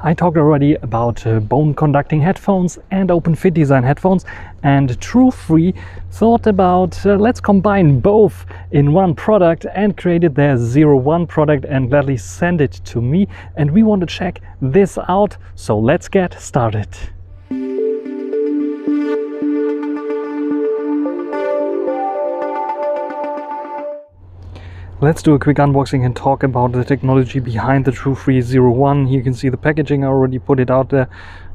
I talked already about bone conducting headphones and OpenFit design headphones, and Truefree thought about let's combine both in one product and created their 01 product and gladly send it to me, and we want to check this out, so let's get started. Let's do a quick unboxing and talk about the technology behind the Truefree 01. Here you can see the packaging, I already put it out there.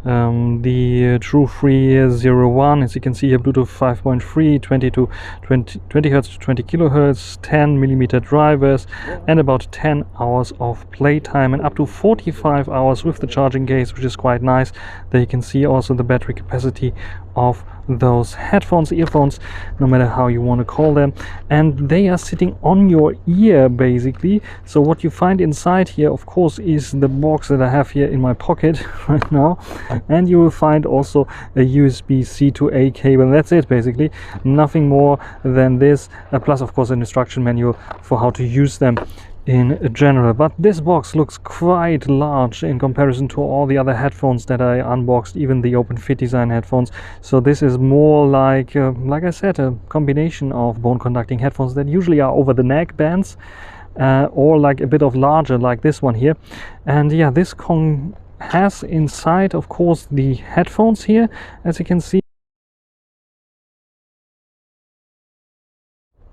The Truefree 01, as you can see here, Bluetooth 5.3, 20 Hertz to 20 kilohertz, 10 millimeter drivers, and about 10 hours of playtime, and up to 45 hours with the charging case, which is quite nice. There you can see also the battery capacity of those headphones, earphones, no matter how you want to call them, and they are sitting on your ear basically. So what you find inside here, of course, is the box that I have here in my pocket right now, and you will find also a USB-C to A cable. That's it, basically, nothing more than this, plus of course an instruction manual for how to use them in general. But this box looks quite large in comparison to all the other headphones that I unboxed, even the OpenFit design headphones. So this is more like I said, a combination of bone conducting headphones that usually are over the neck bands, or like a bit of larger like this one here. And yeah, this has inside, of course, the headphones here, as you can see.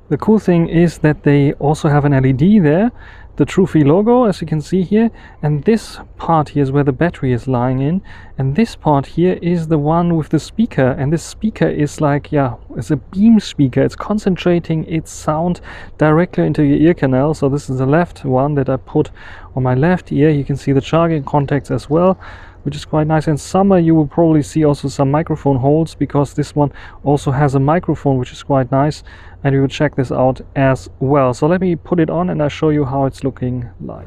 The cool thing is that they also have an LED there, the Truefree logo, as you can see here, and this part here is where the battery is lying in, and this part here is the one with the speaker, and this speaker is like, yeah, it's a beam speaker. It's concentrating its sound directly into your ear canal. So this is the left one that I put on my left ear. You can see the charging contacts as well, which is quite nice. In summer you will probably see also some microphone holes, because this one also has a microphone, which is quite nice, and we will check this out as well. So let me put it on and I'll show you how it's looking like.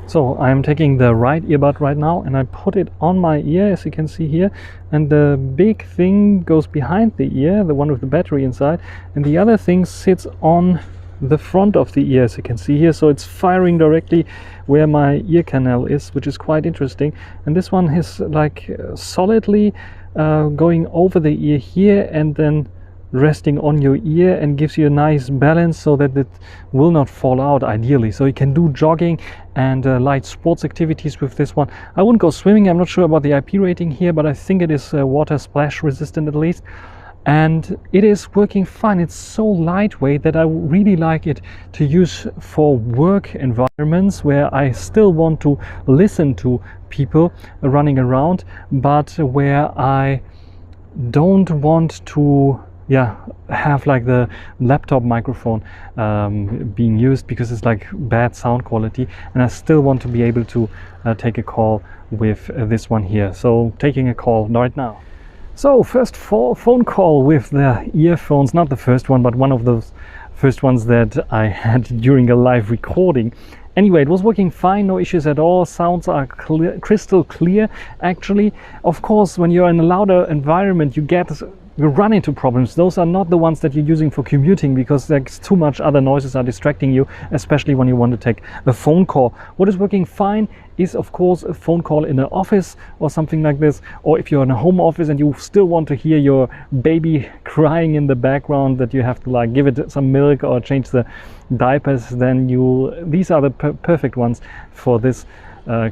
So I'm taking the right earbud right now and I put it on my ear, as you can see here, and the big thing goes behind the ear, the one with the battery inside, and the other thing sits on the front of the ear, as you can see here. So it's firing directly where my ear canal is, which is quite interesting. And this one is like solidly going over the ear here and then resting on your ear, and gives you a nice balance so that it will not fall out, ideally. So you can do jogging and light sports activities with this one. I wouldn't go swimming. I'm not sure about the IP rating here, but I think it is water splash resistant at least. And it is working fine. It's so lightweight that I really like it to use for work environments where I still want to listen to people running around, but where I don't want to have like the laptop microphone being used, because it's like bad sound quality, and I still want to be able to take a call with this one here. So taking a call right now. So first phone call with the earphones, not the first one, but one of those first ones that I had during a live recording. Anyway, it was working fine, no issues at all. Sounds are clear, crystal clear actually. Of course, when you're in a louder environment, you run into problems. Those are not the ones that you're using for commuting, because there's too much other noises are distracting you, especially when you want to take a phone call. What is working fine is, of course, a phone call in an office or something like this, or if you're in a home office and you still want to hear your baby crying in the background, that you have to like give it some milk or change the diapers, then these are the perfect ones for this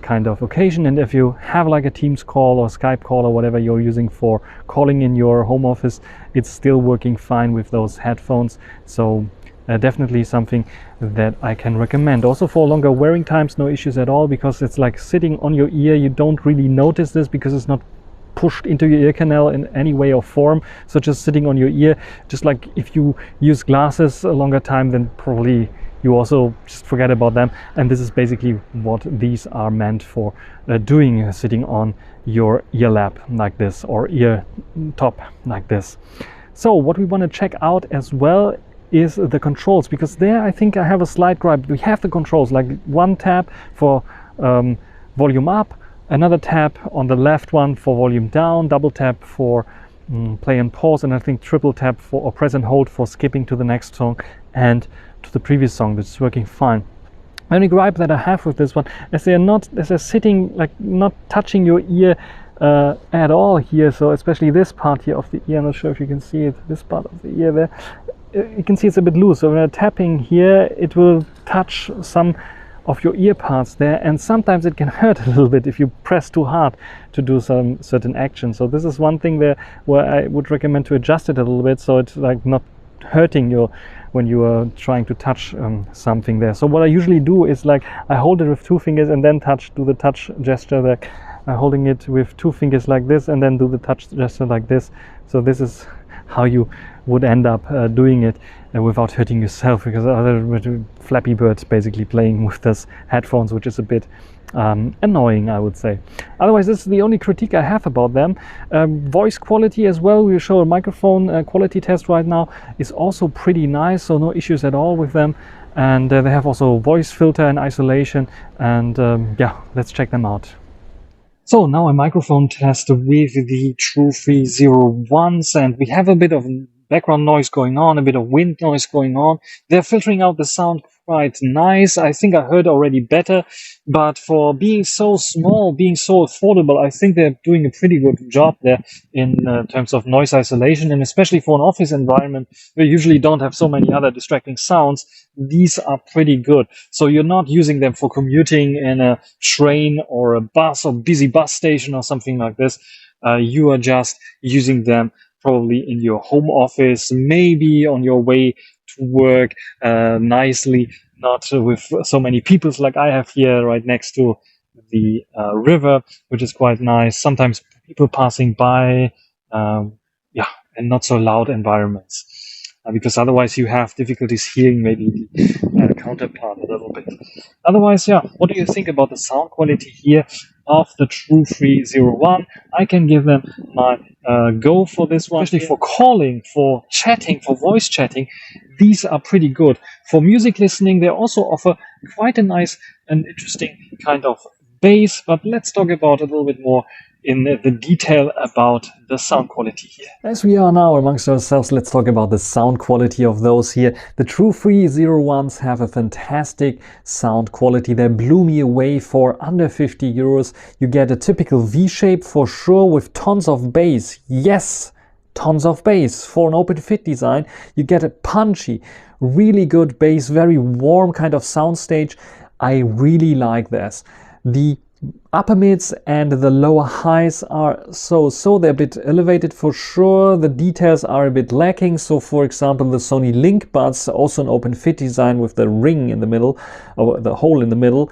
kind of occasion. And if you have like a Teams call or Skype call or whatever you're using for calling in your home office, it's still working fine with those headphones. So definitely something that I can recommend. Also for longer wearing times, no issues at all, because it's like sitting on your ear. You don't really notice this because it's not pushed into your ear canal in any way or form. So just sitting on your ear, just like if you use glasses a longer time, then probably you also just forget about them. And this is basically what these are meant for doing, sitting on your ear lap like this, or ear top like this. So what we want to check out as well is the controls, because there I think I have a slight gripe. We have the controls, like one tap for volume up, another tap on the left one for volume down, double tap for play and pause, and I think triple tap for, or press and hold for skipping to the next song and to the previous song. That's working fine. only gripe that I have with this one, as they're sitting like not touching your ear at all here. So especially this part here of the ear, I'm not sure if you can see it, this part of the ear there, you can see it's a bit loose. So when I'm tapping here, it will touch some of your ear parts there, and sometimes it can hurt a little bit if you press too hard to do some certain action. So this is one thing there where I would recommend to adjust it a little bit, so it's like not hurting your when you are trying to touch something there. So what I usually do is like I hold it with 2 fingers and then do the touch gesture there. I'm holding it with 2 fingers like this and then do the touch gesture like this. So this is how you would end up doing it without hurting yourself, because other Flappy Bird's basically playing with this headphones, which is a bit annoying, I would say. Otherwise, this is the only critique I have about them. Voice quality as well, we show a microphone quality test right now, is also pretty nice, so no issues at all with them. And they have also voice filter and isolation, and yeah, let's check them out. So now a microphone test with the Truefree 01s, and we have a bit of background noise going on, a bit of wind noise going on. They're filtering out the sound quite nice. I think I heard already better, but for being so small, being so affordable, I think they're doing a pretty good job there in terms of noise isolation, and especially for an office environment where you usually don't have so many other distracting sounds. These are pretty good. So you're not using them for commuting in a train or a bus or busy bus station or something like this. You are just using them probably in your home office, maybe on your way to work nicely, not with so many people like I have here right next to the river, which is quite nice. Sometimes people passing by, yeah, and not so loud environments. Because otherwise you have difficulties hearing maybe the counterpart a little bit. Otherwise, yeah, what do you think about the sound quality here of the Truefree 01? I can give them my go for this one, especially for calling, for chatting, for voice chatting. These are pretty good. For music listening, they also offer quite a nice and interesting kind of bass, but let's talk about a little bit more in the detail about the sound quality here. As we are now amongst ourselves, let's talk about the sound quality of those here. The Truefree 01s have a fantastic sound quality. They blew me away. For under 50 euros. You get a typical V-shape for sure, with tons of bass. Yes, tons of bass. For an OpenFit design, you get a punchy, really good bass, very warm kind of soundstage. I really like this. The upper mids and the lower highs are so they're a bit elevated for sure. The details are a bit lacking. So for example, the Sony Link buds, also an OpenFit design with the ring in the middle, or the hole in the middle,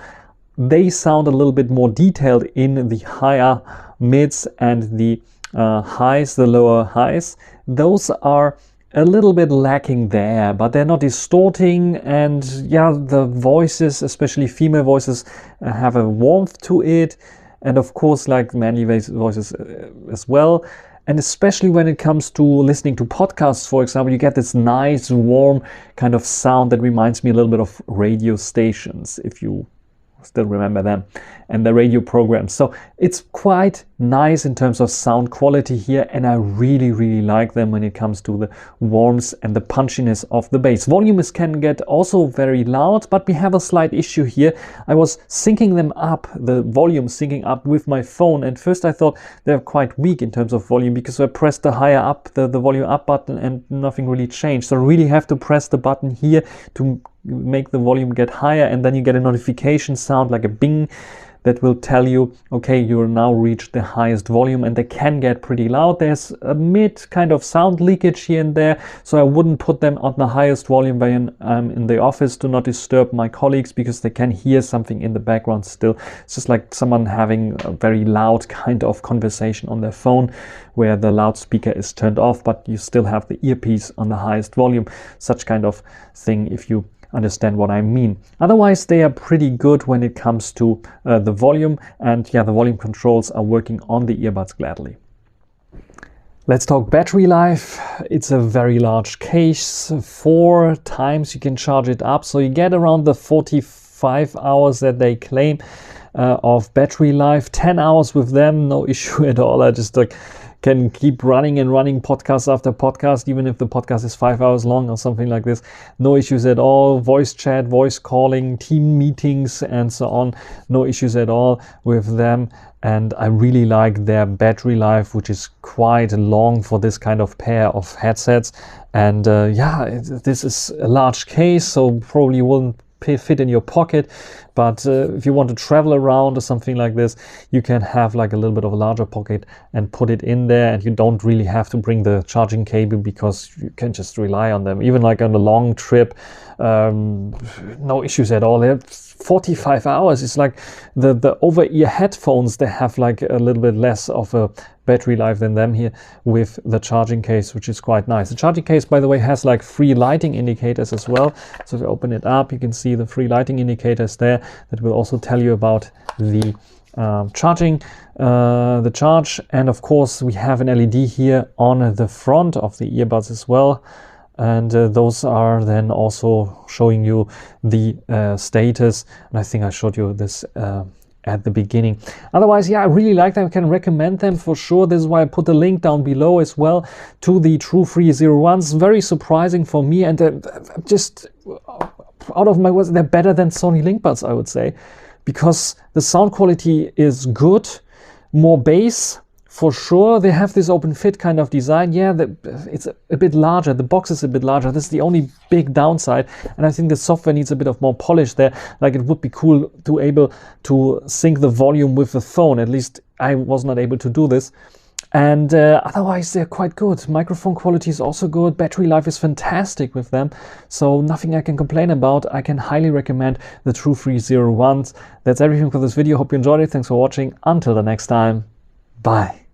they sound a little bit more detailed in the higher mids and the highs, the lower highs. Those are a little bit lacking there, but they're not distorting, and yeah, the voices, especially female voices, have a warmth to it, and of course like manly voices as well. And especially when it comes to listening to podcasts, for example, you get this nice warm kind of sound that reminds me a little bit of radio stations, if you still remember them, and the radio programs. So it's quite nice in terms of sound quality here, and I really like them when it comes to the warmth and the punchiness of the bass. Volumes can get also very loud, but we have a slight issue here. I was syncing them up, the volume syncing up with my phone, and first I thought they're quite weak in terms of volume, because I pressed the higher up, the volume up button, and nothing really changed. So I really have to press the button here to make the volume get higher, and then you get a notification sound like a bing that will tell you, okay, you're now reached the highest volume, and they can get pretty loud. There's a mid kind of sound leakage here and there, so I wouldn't put them on the highest volume when I'm in the office to not disturb my colleagues, because they can hear something in the background still. It's just like someone having a very loud kind of conversation on their phone where the loudspeaker is turned off, but you still have the earpiece on the highest volume. Such kind of thing, if you understand what I mean. Otherwise, they are pretty good when it comes to the volume, and yeah, the volume controls are working on the earbuds gladly. Let's talk battery life. It's a very large case. 4 times you can charge it up, so you get around the 45 hours that they claim. of battery life. 10 hours with them, no issue at all. I just like can keep running and running podcast after podcast, even if the podcast is 5 hours long or something like this. No issues at all. Voice chat, voice calling, team meetings, and so on. No issues at all with them. And I really like their battery life, which is quite long for this kind of pair of headsets. And yeah, this is a large case, so probably won't fit in your pocket, but if you want to travel around or something like this, you can have like a little bit of a larger pocket and put it in there, and you don't really have to bring the charging cable because you can just rely on them. Even like on a long trip, no issues at all. They're 45 hours. It's like the over-ear headphones, they have like a little bit less of a battery life than them here with the charging case, which is quite nice. The charging case, by the way, has like 3 lighting indicators as well. So if you open it up, you can see the 3 lighting indicators there that will also tell you about the charging, the charge. And of course, we have an LED here on the front of the earbuds as well. And those are then also showing you the status. And I think I showed you this at the beginning. Otherwise, yeah, I really like them. I can recommend them for sure. This is why I put the link down below as well to the Truefree 01s. Very surprising for me, and just out of my words, they're better than Sony LinkBuds, I would say, because the sound quality is good, more bass. For sure, they have this OpenFit kind of design. Yeah, it's a bit larger. The box is a bit larger. This is the only big downside. And I think the software needs a bit of more polish there. Like, it would be cool to able to sync the volume with the phone. At least I was not able to do this. And otherwise, they're quite good. Microphone quality is also good. Battery life is fantastic with them. So nothing I can complain about. I can highly recommend the Truefree 01s. That's everything for this video. Hope you enjoyed it. Thanks for watching. Until the next time. Bye.